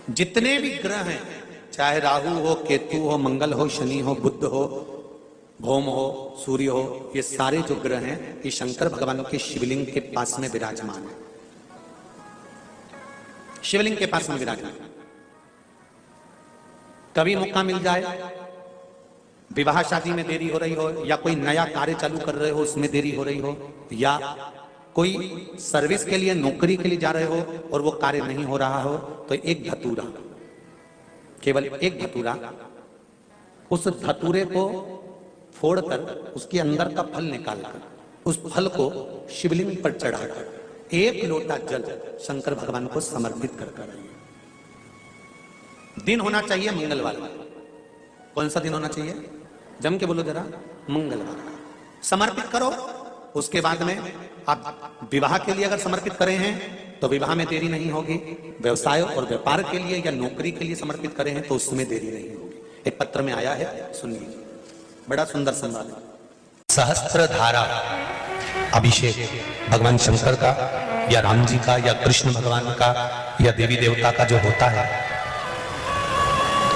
जितने भी ग्रह हैं, चाहे राहु हो, केतु हो, मंगल हो, शनि हो, बुध हो, भौम हो, सूर्य हो, ये सारे जो ग्रह हैं ये शंकर भगवान के शिवलिंग के पास में विराजमान है। शिवलिंग के पास में विराजमान। कभी मौका मिल जाए, विवाह शादी में देरी हो रही हो, या कोई नया कार्य चालू कर रहे हो उसमें देरी हो रही हो, या कोई सर्विस के लिए, नौकरी के लिए जा रहे हो और वो कार्य नहीं हो रहा हो, तो एक धतूरा, केवल एक धतूरा, उस धतूरे को फोड़कर उसके अंदर का फल निकालकर उस फल को शिवलिंग पर चढ़ाकर एक लोटा जल शंकर भगवान को समर्पित कर आइए। दिन होना चाहिए मंगलवार। कौन सा दिन होना चाहिए? जम के बोलो जरा, मंगलवार समर्पित करो। उसके बाद में आप विवाह के लिए अगर समर्पित करें हैं तो विवाह में देरी नहीं होगी। व्यवसाय और व्यापार के लिए या नौकरी के लिए समर्पित करें हैं तो उसमें देरी नहीं होगी। एक पत्र में आया है, सुन लीजिए, बड़ा सुंदर संवाद है। सहस्त्र धारा अभिषेक भगवान शंकर का या राम जी का या कृष्ण भगवान का या देवी देवता का जो होता है,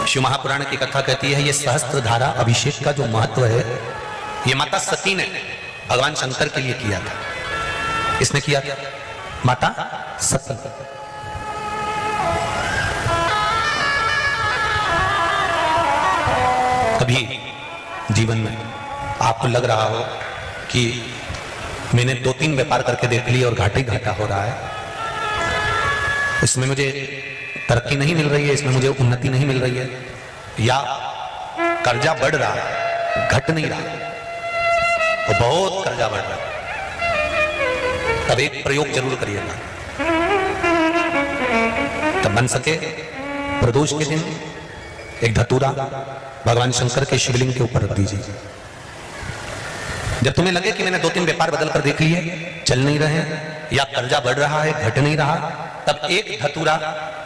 शिव महापुराण की कथा कहती है ये सहस्त्र धारा अभिषेक का जो महत्व है ये माता सती ने भगवान शंकर के लिए किया था। किसने किया था? माता सती। कभी जीवन में आपको लग रहा हो कि मैंने 2-3 व्यापार करके देख लिया और घाटा ही घाटा हो रहा है, इसमें मुझे तरक्की नहीं मिल रही है, इसमें मुझे उन्नति नहीं मिल रही है, या कर्जा बढ़ रहा है, घट नहीं रहा, और बहुत कर्जा बढ़ रहा है, तब एक प्रयोग जरूर करिएगा। तब बन सके प्रदोष के दिन एक धतूरा भगवान शंकर के शिवलिंग के ऊपर रख दीजिए। जब तुम्हें लगे कि मैंने 2-3 व्यापार बदल कर देख लिए, चल नहीं रहे, या कर्जा बढ़ रहा है, घट नहीं रहा, तब एक धतूरा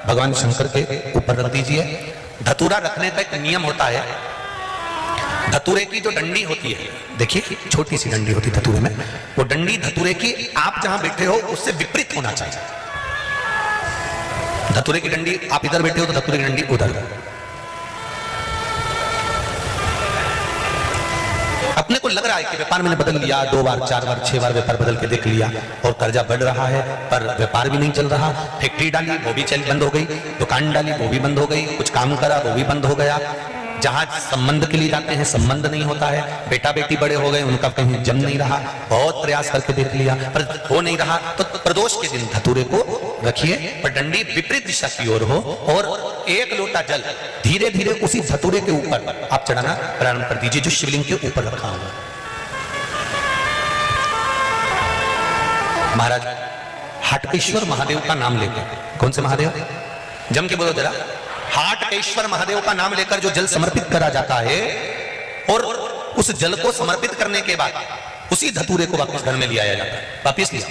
भगवान शंकर के ऊपर रख दीजिए। धतूरा रखने का एक नियम होता है। धतूरे की जो डंडी होती है, देखिए छोटी सी डंडी होती है धतूरे में, वो डंडी धतूरे की आप जहां बैठे हो उससे विपरीत होना चाहिए। धतूरे की डंडी आप इधर बैठे हो तो धतूरे की डंडी उधर। अपने को लग रहा है कि व्यापार मैंने बदल लिया, 2 बार 4 बार 6 बार व्यापार बदल के देख लिया और कर्जा बढ़ रहा है, पर व्यापार भी नहीं चल रहा। फैक्ट्री डाली वो भी चल बंद हो गई, दुकान डाली वो भी बंद हो गई, कुछ काम करा वो भी बंद हो गया, जहां संबंध के लिए जाते हैं संबंध नहीं होता है, बेटा बेटी बड़े हो गए उनका कहीं जन्म नहीं रहा, बहुत प्रयास करके देख लिया पर हो नहीं रहा। तो प्रदोष के दिन धतूरे को रखिए, पर डंडी विपरीत दिशा की ओर हो और एक लोटा जल धीरे धीरे उसी धतूरे के ऊपर आप चढ़ाना प्रारंभ कर दीजिए जो शिवलिंग के ऊपर रखा हुआ। महाराज हाटकेश्वर महादेव का नाम लेकर, कौन से महादेव? जम के बोलो जरा, हाटकेश्वर महादेव का नाम लेकर जो जल समर्पित करा जाता है और उस जल को समर्पित करने के बाद उसी धतूरे को वापस घर में ले आया जाता है, वापस लिया।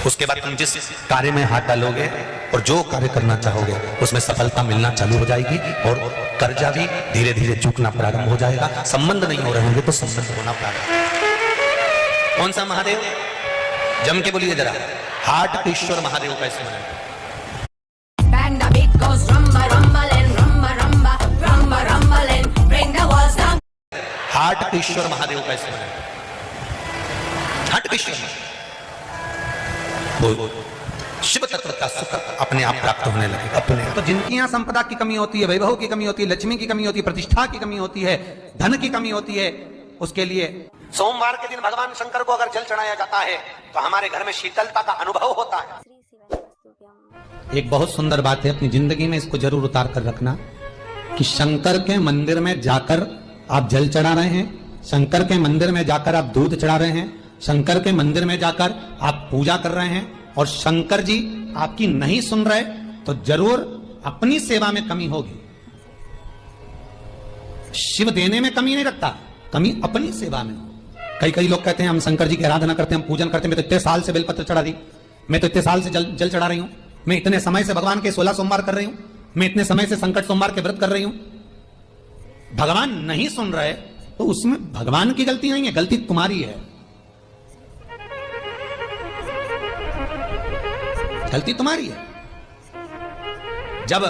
उसके बाद तुम जिस कार्य में हाथ डालोगे और जो कार्य करना चाहोगे उसमें सफलता मिलना चालू हो जाएगी और कर्जा भी धीरे धीरे चूकना प्रारंभ हो जाएगा। संबंध नहीं हो रहे होंगे तो संबंध होना प्रारंभ। कौन सा महादेव? जम के बोलिए जरा, हाटकेश्वर महादेव का स्मरण। हाटकेश्वर महादेव का स्मरण। हाटकेश्वर शिव तत्व का सुख अपने आप प्राप्त होने लगे अपने। तो जिनकी यहाँ संपदा की कमी होती है, वैभव की कमी होती है, लक्ष्मी की कमी होती है, प्रतिष्ठा की कमी होती है, धन की कमी होती है, उसके लिए सोमवार के दिन भगवान शंकर को अगर जल चढ़ाया जाता है तो हमारे घर में शीतलता का अनुभव होता है। एक बहुत सुंदर बात है, अपनी जिंदगी में इसको जरूर उतार कर रखना कि शंकर के मंदिर में जाकर आप जल चढ़ा रहे हैं, शंकर के मंदिर में जाकर आप दूध चढ़ा रहे हैं, शंकर के मंदिर में जाकर आप पूजा कर रहे हैं और शंकर जी आपकी नहीं सुन रहे तो जरूर अपनी सेवा में कमी होगी। शिव देने में कमी नहीं रखता, कमी अपनी सेवा में। कई लोग कहते हैं हम शंकर जी की आराधना करते हैं, हम पूजन करते हैं, मैं तो इतने साल से बेलपत्र चढ़ा दी, मैं तो इतने साल से जल चढ़ा रही हूं, मैं इतने समय से भगवान के 16 सोमवार कर रही हूं, मैं इतने समय से संकट सोमवार के व्रत कर रही हूं। भगवान नहीं सुन रहे तो उसमें भगवान की गलती नहीं है, गलती तुम्हारी है, गलती तुम्हारी है। जब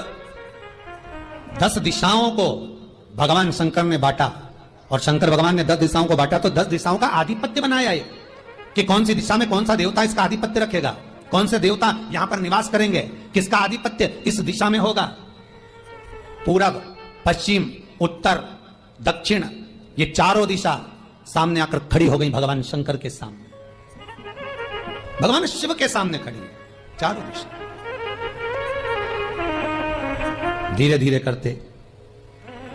10 दिशाओं को भगवान शंकर ने बांटा और शंकर भगवान ने 10 दिशाओं को बांटा तो 10 दिशाओं का आधिपत्य बनाया ये कि कौन सी दिशा में कौन सा देवता इसका आधिपत्य रखेगा, कौन से देवता यहां पर निवास करेंगे, किसका आधिपत्य इस दिशा में होगा। पूरब, पश्चिम, उत्तर, दक्षिण, ये चारों दिशा सामने आकर खड़ी हो गई भगवान शंकर के सामने, भगवान शिव के सामने खड़ी है चारों दिशा। धीरे धीरे करते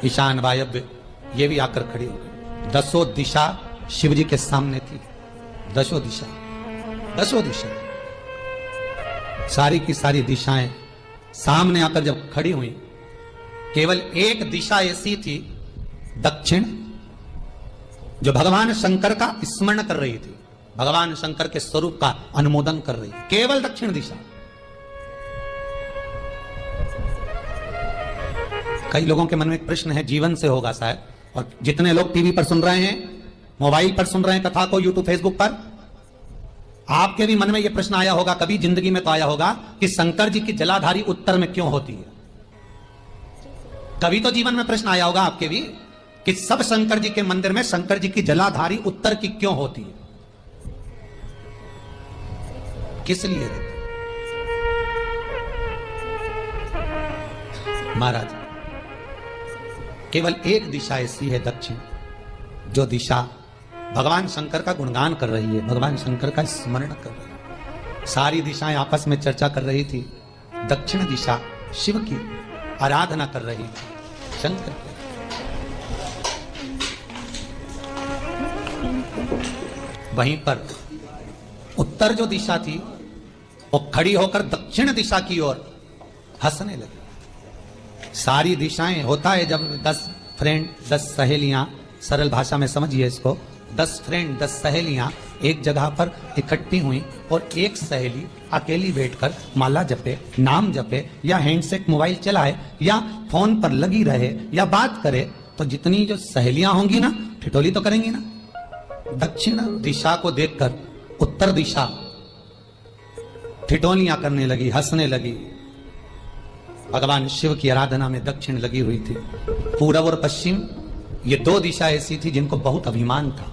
ईशान, वायव्य ये भी आकर खड़ी हो गई। 10 दिशा शिव जी के सामने थी, 10 दिशा सारी की सारी दिशाएं सामने आकर जब खड़ी हुई, केवल एक दिशा ऐसी थी दक्षिण, जो भगवान शंकर का स्मरण कर रही थी, भगवान शंकर के स्वरूप का अनुमोदन कर रही थी, केवल दक्षिण दिशा। कई लोगों के मन में एक प्रश्न है, जीवन से होगा शायद, और जितने लोग टीवी पर सुन रहे हैं, मोबाइल पर सुन रहे हैं कथा को, यूट्यूब, फेसबुक पर, आपके भी मन में यह प्रश्न आया होगा, कभी जिंदगी में तो आया होगा कि शंकर जी की जलाधारी उत्तर में क्यों होती है। कभी तो जीवन में प्रश्न आया होगा आपके भी कि सब शंकर जी के मंदिर में शंकर जी की जलाधारी उत्तर की क्यों होती है, किस लिए रहती? महाराज, केवल एक दिशा ऐसी है दक्षिण, जो दिशा भगवान शंकर का गुणगान कर रही है, भगवान शंकर का स्मरण कर रही है। सारी दिशाएं आपस में चर्चा कर रही थी, दक्षिण दिशा शिव की आराधना कर रही थी, शंकर की। वहीं पर उत्तर जो दिशा थी वो खड़ी होकर दक्षिण दिशा की ओर हंसने लगी। सारी दिशाएं, होता है जब 10 फ्रेंड, 10 सहेलियां, सरल भाषा में समझिए इसको, 10 फ्रेंड, 10 सहेलियां एक जगह पर इकट्ठी हुई और एक सहेली अकेली बैठकर माला जपे, नाम जपे, या हैंडसेट मोबाइल चलाए, या फोन पर लगी रहे, या बात करे, तो जितनी जो सहेलियां होंगी ना, ठिठोली तो करेंगी ना। दक्षिण दिशा को देखकर उत्तर दिशा ठिठोलियां करने लगी, हंसने लगी। भगवान शिव की आराधना में दक्षिण लगी हुई थी। पूरब और पश्चिम ये 2 दिशा ऐसी थी जिनको बहुत अभिमान था।